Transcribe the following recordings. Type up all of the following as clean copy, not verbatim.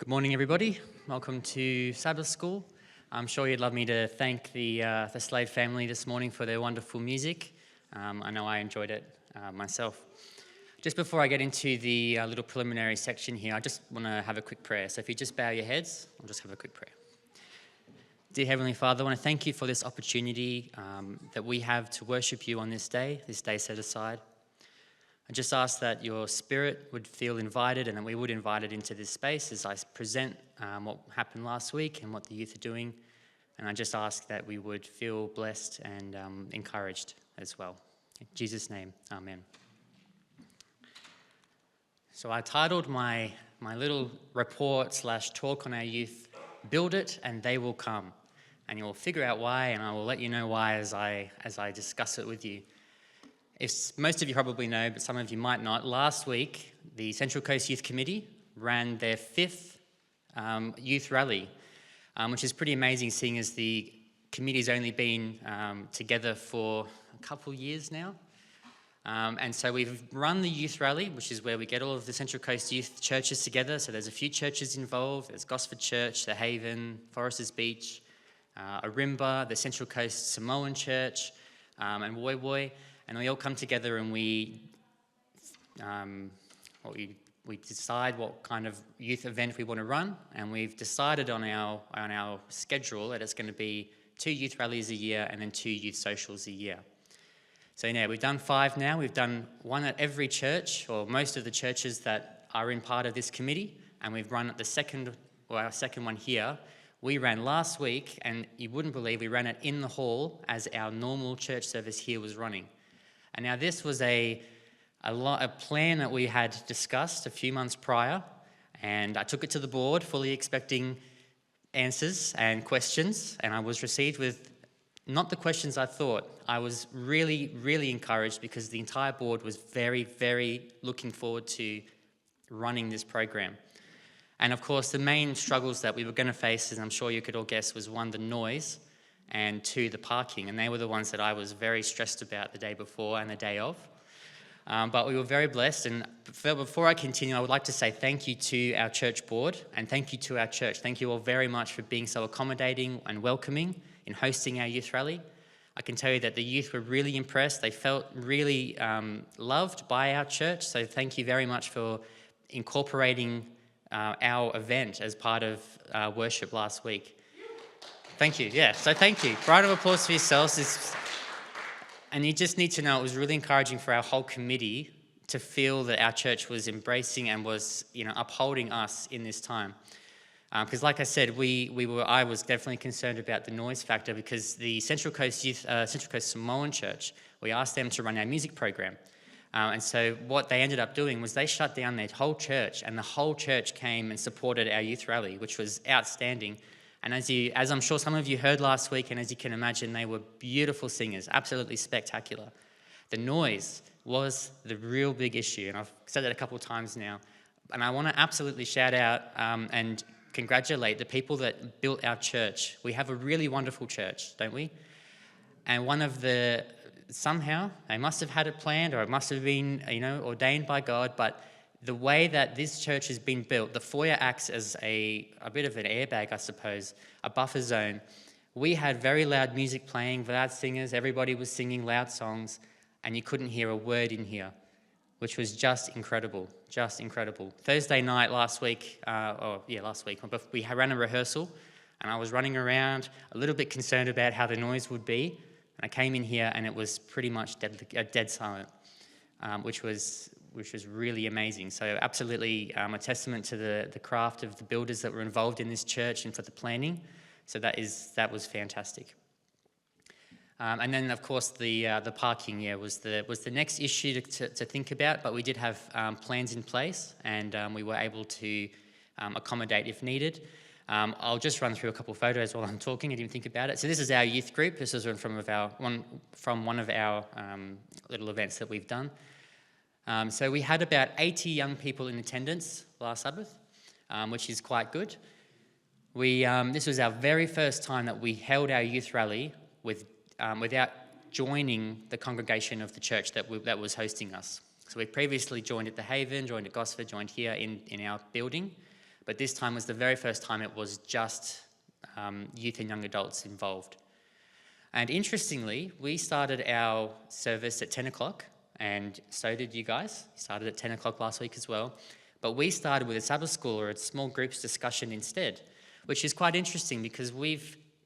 Good morning, everybody. Welcome to Sabbath School. I'm sure you'd love me to thank the Slade family this morning for their wonderful music. I know I enjoyed it myself. Just before I get into the little preliminary section here, I just want to have a quick prayer. So if you just bow your heads, I'll just have a quick prayer. Dear Heavenly Father, I want to thank you for this opportunity that we have to worship you on this day set aside. I just ask that your spirit would feel invited and that we would invite it into this space as I present what happened last week and what the youth are doing. And I just ask that we would feel blessed and encouraged as well. In Jesus' name, amen. So I titled my little report / talk on our youth, Build It and They Will Come. And you'll figure out why, and I will let you know why as I discuss it with you. Most of you probably know, but some of you might not, last week the Central Coast Youth Committee ran their 5th youth rally, which is pretty amazing seeing as the committee's only been together for a couple years now. And so we've run the youth rally, which is where we get all of the Central Coast youth churches together. So there's a few churches involved. There's Gosford Church, the Haven, Foresters Beach, Arimba, the Central Coast Samoan Church, and Woy Woy. And we all come together and we decide what kind of youth event we want to run, and we've decided on our schedule that it's going to be 2 youth rallies a year and then 2 youth socials a year. So yeah, we've done 5 now. We've done 1 at every church, or most of the churches that are in part of this committee, and we've run our second one here. We ran last week, and you wouldn't believe we ran it in the hall as our normal church service here was running. And now this was a plan that we had discussed a few months prior, and I took it to the board fully expecting answers and questions, and I was received with not the questions I thought. I was really, really encouraged because the entire board was very, very looking forward to running this program. And of course, the main struggles that we were going to face, as I'm sure you could all guess, was 1, the noise, and 2, the parking. And they were the ones that I was very stressed about the day before and the day of. But we were very blessed. And before I continue, I would like to say thank you to our church board and thank you to our church. Thank you all very much for being so accommodating and welcoming in hosting our youth rally. I can tell you that the youth were really impressed. They felt really loved by our church. So thank you very much for incorporating our event as part of worship last week. Thank you. Yeah, so thank you. Round of applause for yourselves. And you just need to know it was really encouraging for our whole committee to feel that our church was embracing and was, upholding us in this time. Because, like I said, I was definitely concerned about the noise factor because the Central Coast Samoan Church, we asked them to run our music program. And so what they ended up doing was they shut down their whole church, and the whole church came and supported our youth rally, which was outstanding. And as I'm sure some of you heard last week, and as you can imagine, they were beautiful singers, absolutely spectacular. The noise was the real big issue, and I've said that a couple of times now. And I want to absolutely shout out and congratulate the people that built our church. We have a really wonderful church, don't we? And somehow, they must have had it planned, or it must have been, ordained by God, but the way that this church has been built, the foyer acts as a bit of an airbag, I suppose, a buffer zone. We had very loud music playing, loud singers, everybody was singing loud songs, and you couldn't hear a word in here, which was just incredible, just incredible. Thursday night last week, we ran a rehearsal, and I was running around a little bit concerned about how the noise would be, and I came in here and it was pretty much dead silent, which was really amazing. So absolutely a testament to the craft of the builders that were involved in this church and for the planning. So that was fantastic. And then of course the parking was the next issue to think about, but we did have plans in place and we were able to accommodate if needed. I'll just run through a couple of photos while I'm talking. I didn't think about it. So this is our youth group. This is from one of our little events that we've done. So we had about 80 young people in attendance last Sabbath, which is quite good. This was our very first time that we held our youth rally without joining the congregation of the church that was hosting us. So we previously joined at the Haven, joined at Gosford, joined here in our building, But this time was the very first time it was just youth and young adults involved. And interestingly, we started our service at 10 o'clock, and so did you guys. You started at 10 o'clock last week as well. But we started with a Sabbath school or a small groups discussion instead, which is quite interesting because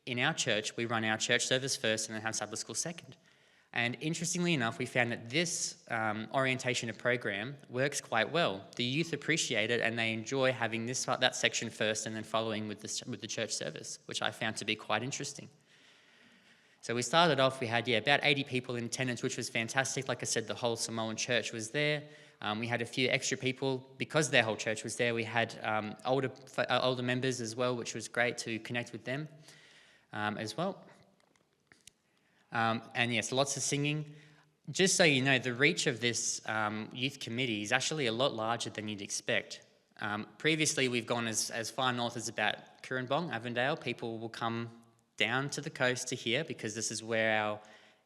in our church, we run our church service first and then have Sabbath school second. And interestingly enough, we found that this orientation of program works quite well. The youth appreciate it and they enjoy having that section first and then following with the church service, which I found to be quite interesting. So we started off, we had about 80 people in attendance, which was fantastic. Like I said, the whole Samoan church was there. We had a few extra people because their whole church was there. We had older members as well, which was great to connect with them as well. And yes, lots of singing. Just so you know, the reach of this youth committee is actually a lot larger than you'd expect. Previously, we've gone as far north as about Currumbong, Avondale. People will come down to the coast to here because this is where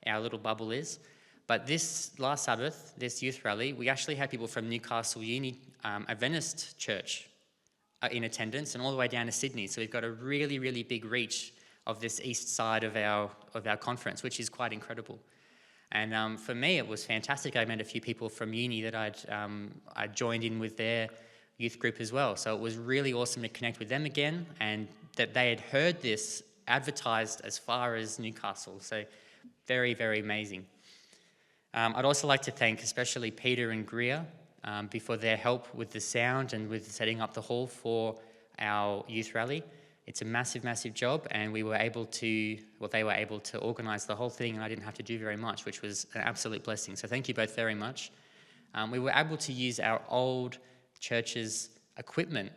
our little bubble is. But this last Sabbath, this youth rally, we actually had people from Newcastle Uni Adventist Church in attendance and all the way down to Sydney. So we've got a really, really big reach of this east side of our conference, which is quite incredible. And for me, it was fantastic. I met a few people from uni that I'd joined in with their youth group as well. So it was really awesome to connect with them again and that they had heard this advertised as far as Newcastle. So very, very amazing. I'd also like to thank especially Peter and Greer for their help with the sound and with setting up the hall for our youth rally. It's a massive, massive job, and they were able to organise the whole thing, and I didn't have to do very much, which was an absolute blessing. So thank you both very much. We were able to use our old church's equipment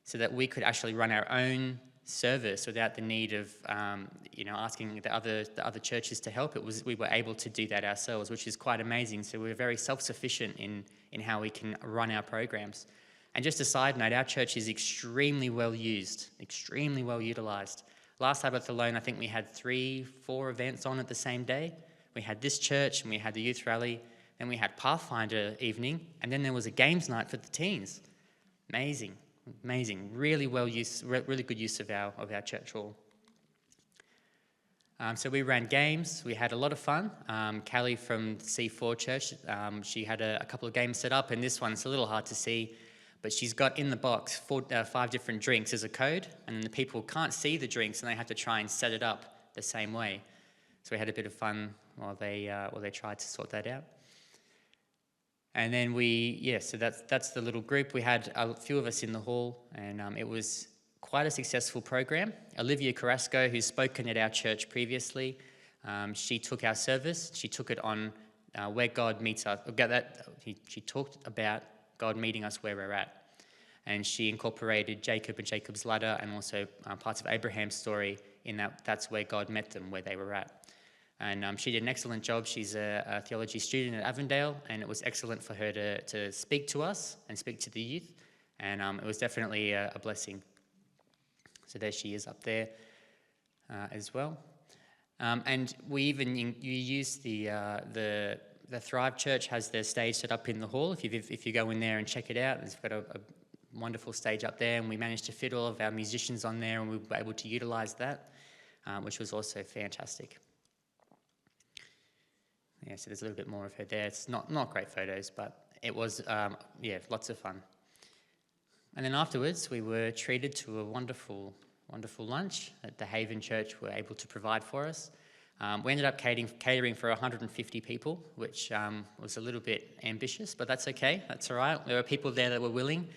so that we could actually run our own service without the need of asking the other churches to help. We were able to do that ourselves, which is quite amazing. So we're very self-sufficient in how we can run our programs. And just a side note, our church is extremely well used, extremely well utilised. Last Sabbath alone, I think we had 3-4 events on at the same day. We had this church, and we had the youth rally, then we had Pathfinder evening, and then there was a games night for the teens. Amazing, really well used, really good use of our church hall. So we ran games, we had a lot of fun. Callie from C4 Church, she had a couple of games set up, and this one's a little hard to see, but she's got in the box 5 different drinks as a code, and the people can't see the drinks and they have to try and set it up the same way. So we had a bit of fun while they tried to sort that out. And then so that's the little group. We had a few of us in the hall, and it was quite a successful program. Olivia Carrasco, who's spoken at our church previously, she took our service. She took it on where God meets us. She talked about God meeting us where we're at. And she incorporated Jacob and Jacob's ladder and also parts of Abraham's story in that's where God met them, where they were at. And she did an excellent job. She's a theology student at Avondale, and it was excellent for her to speak to us and speak to the youth. And it was definitely a blessing. So there she is up there as well. And we even use the Thrive Church has their stage set up in the hall. If you go in there and check it out, it's got a wonderful stage up there, and we managed to fit all of our musicians on there, and we were able to utilise that, which was also fantastic. Yeah, so there's a little bit more of her there. It's not great photos, but it was, lots of fun. And then afterwards, we were treated to a wonderful, wonderful lunch that the Haven Church were able to provide for us. We ended up catering for 150 people, which was a little bit ambitious, but that's okay. That's all right. There were people there that were willing.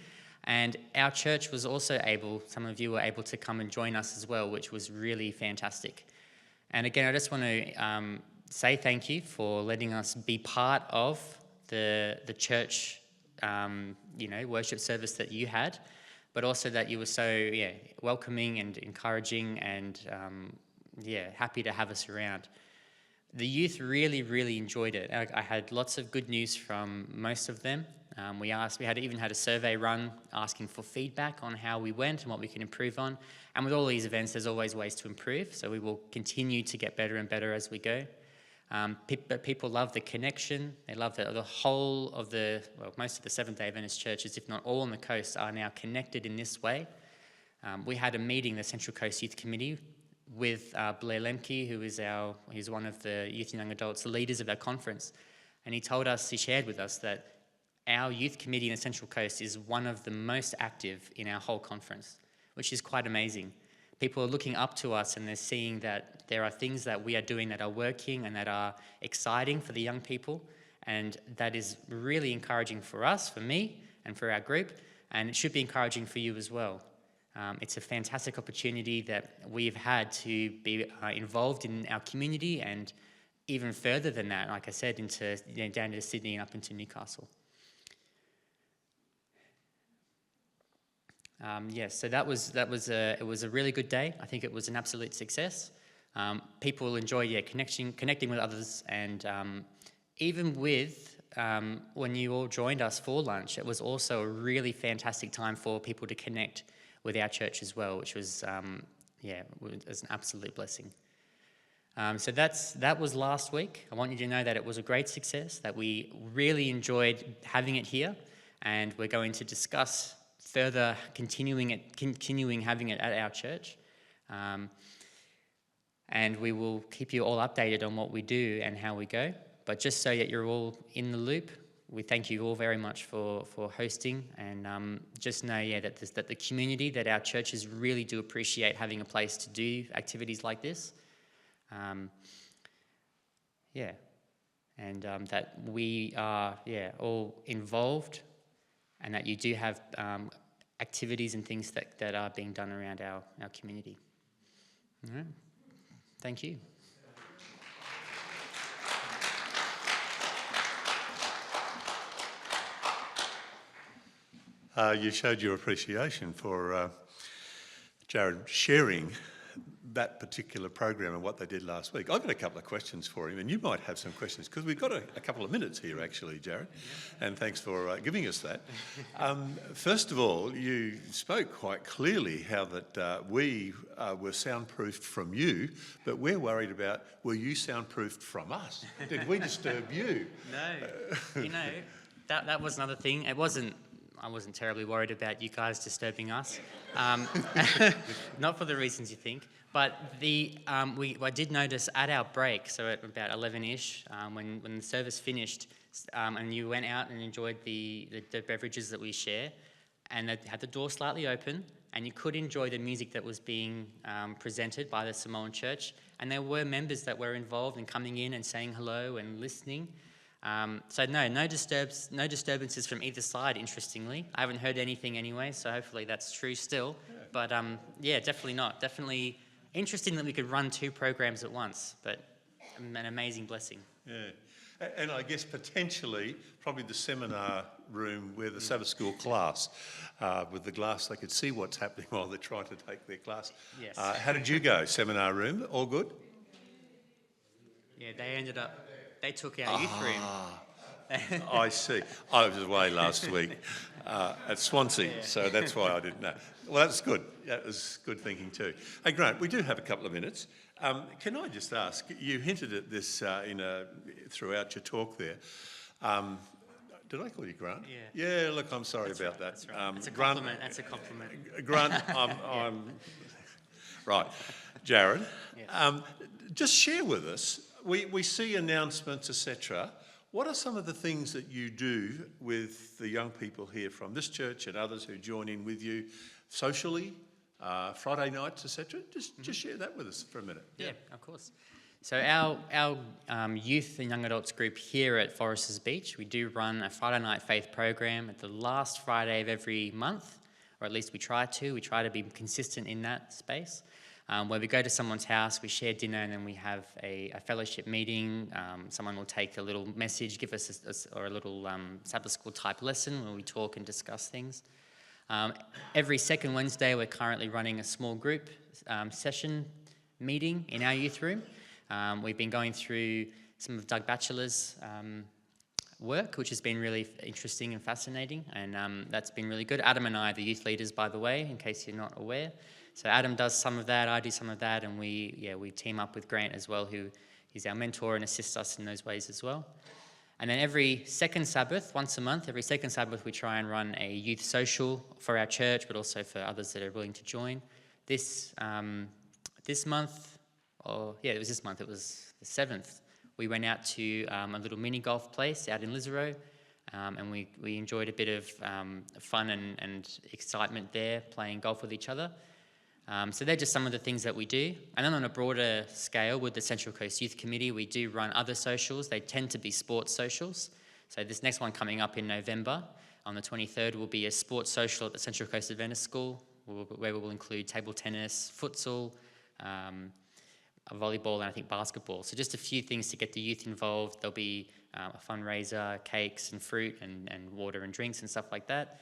And our church was also some of you were able to come and join us as well, which was really fantastic. And again, I just want to say thank you for letting us be part of the church, worship service that you had, but also that you were so welcoming and encouraging and happy to have us around. The youth really, really enjoyed it. I had lots of good news from most of them. We even had a survey run asking for feedback on how we went and what we can improve on. And with all these events, there's always ways to improve. So we will continue to get better and better as we go. But people love the connection. They love the whole of most of the Seventh-day Adventist churches, if not all on the coast, are now connected in this way. We had a meeting, the Central Coast Youth Committee, with Blair Lemke, he's one of the youth and young adults leaders of our conference. And he shared with us that our youth committee in the Central Coast is one of the most active in our whole conference, which is quite amazing. People are looking up to us and they're seeing that there are things that we are doing that are working and that are exciting for the young people. And that is really encouraging for us, for me, and for our group. And it should be encouraging for you as well. It's a fantastic opportunity that we've had to be involved in our community, and even further than that, like I said, down to Sydney and up into Newcastle. So it was a really good day. I think it was an absolute success. People enjoyed connecting with others, and even with when you all joined us for lunch, it was also a really fantastic time for people to connect with our church as well, which was was an absolute blessing. So that was last week. I want you to know that it was a great success, that we really enjoyed having it here, and we're going to discuss further continuing having it at our church. And we will keep you all updated on what we do and how we go. But just so that you're all in the loop, we thank you all very much for hosting, and just know that the community, that our churches really do appreciate having a place to do activities like this. That we are all involved, and that you do have activities and things that are being done around our community. All right. Thank you. You showed your appreciation for Jared sharing that particular program and what they did last week. I've got a couple of questions for him, and you might have some questions, because we've got a couple of minutes here actually, Jared, and thanks for giving us that. First of all, you spoke quite clearly how that we were soundproofed from you, but we're worried about, were you soundproofed from us? Did we disturb you? No, that was another thing. I wasn't terribly worried about you guys disturbing us, not for the reasons you think. But I did notice at our break, so at about 11-ish, when the service finished, and you went out and enjoyed the beverages that we share, and they had the door slightly open, and you could enjoy the music that was being presented by the Samoan Church, and there were members that were involved in coming in and saying hello and listening. So no disturbances from either side, interestingly. I haven't heard anything anyway, so hopefully that's true still. But definitely not. Definitely interesting that we could run two programs at once, but an amazing blessing. Yeah. And I guess potentially probably the seminar room where the Sabbath school class, with the glass, they could see what's happening while they're trying to take their class. Yes. How did you go, seminar room? All good? Yeah, they took our youth room. I see. I was away last week at Swansea, so that's why I didn't know. Well, that's good. That was good thinking too. Hey, Grant, we do have a couple of minutes. Can I just ask, you hinted at this throughout your talk there. Did I call you Grant? Yeah. Yeah, look, I'm sorry about that. That's right. That's a compliment. That's a compliment. Grant, I'm right. Jared, just share with us. We see announcements, etc. What are some of the things that you do with the young people here from this church and others who join in with you socially, Friday nights, etc.? Just share that with us for a minute. Yeah, of course. So our youth and young adults group here at Foresters Beach, we do run a Friday night faith program at the last Friday of every month, or at least we try to. We try to be consistent in that space. Where we go to someone's house, we share dinner, and then we have a fellowship meeting. Someone will take a little message, give us a little Sabbath school type lesson where we talk and discuss things. Every second Wednesday, we're currently running a small group session meeting in our youth room. We've been going through some of Doug Batchelor's work, which has been really interesting and fascinating, and that's been really good. Adam and I are the youth leaders, by the way, in case you're not aware. So Adam does some of that, I do some of that, and we team up with Grant as well, who He's our mentor and assists us in those ways as well. And then every second Sabbath, once a month, every second Sabbath, we try and run a youth social for our church, but also for others that are willing to join. This month, it was this month, it was the 7th, we went out to a little mini golf place out in Lisero, and we enjoyed a bit of fun and excitement there, playing golf with each other. So they're just some of the things that we do. And then on a broader scale, with the Central Coast Youth Committee, we do run other socials. They tend to be sports socials. So this next one coming up in November, on the 23rd, will be a sports social at the Central Coast Adventist School, where we will include table tennis, futsal, volleyball, and I think basketball. So just a few things to get the youth involved. There'll be a fundraiser, cakes and fruit and water and drinks and stuff like that.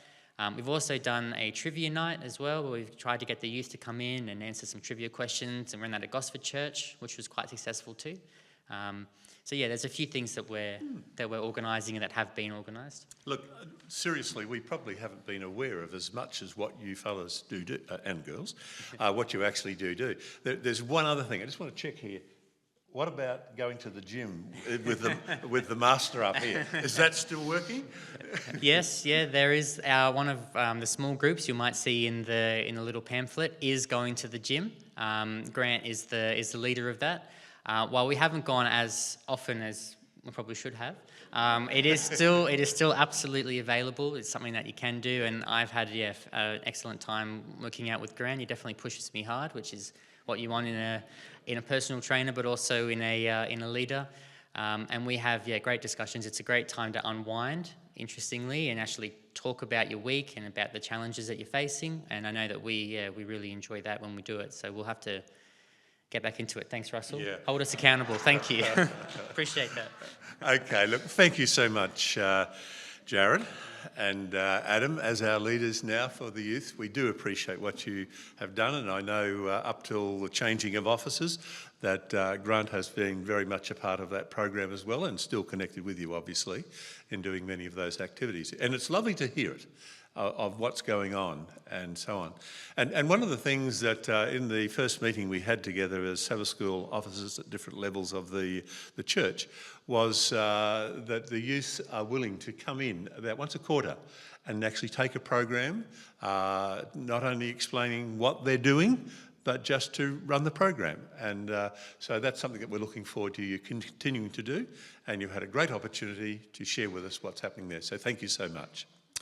We've also done a trivia night as well, where we've tried to get the youth to come in and answer some trivia questions, and ran that at Gosford Church, which was quite successful too. So yeah, there's a few things that we're organising and that have been organised. Look, seriously, we probably haven't been aware of as much as what you fellas do and girls, what you actually do. There's one other thing. I just want to check here. What about going to the gym with the master up here? Is that still working? Yes, yeah, there is one of the small groups you might see in the little pamphlet is going to the gym. Grant is the leader of that. While we haven't gone as often as we probably should have, it is still absolutely available. It's something that you can do, and I've had an excellent time working out with Grant. He definitely pushes me hard, which is what you want in a personal trainer, but also in a leader. And we have great discussions. It's a great time to unwind, interestingly, and actually talk about your week and about the challenges that you're facing. And I know that we really enjoy that when we do it. So we'll have to get back into it. Thanks, Russell. Yeah. Hold us accountable. Thank you. Appreciate that. Okay, look, thank you so much, Jared and Adam, as our leaders now for the youth. We do appreciate what you have done, and I know up till the changing of officers that Grant has been very much a part of that program as well, and still connected with you, obviously, in doing many of those activities. And it's lovely to hear it, of what's going on and so on. And one of the things that in the first meeting we had together as Sabbath school officers at different levels of the church was that the youth are willing to come in about once a quarter and actually take a program, not only explaining what they're doing, but just to run the program. And so that's something that we're looking forward to you continuing to do, and you've had a great opportunity to share with us what's happening there. So thank you so much.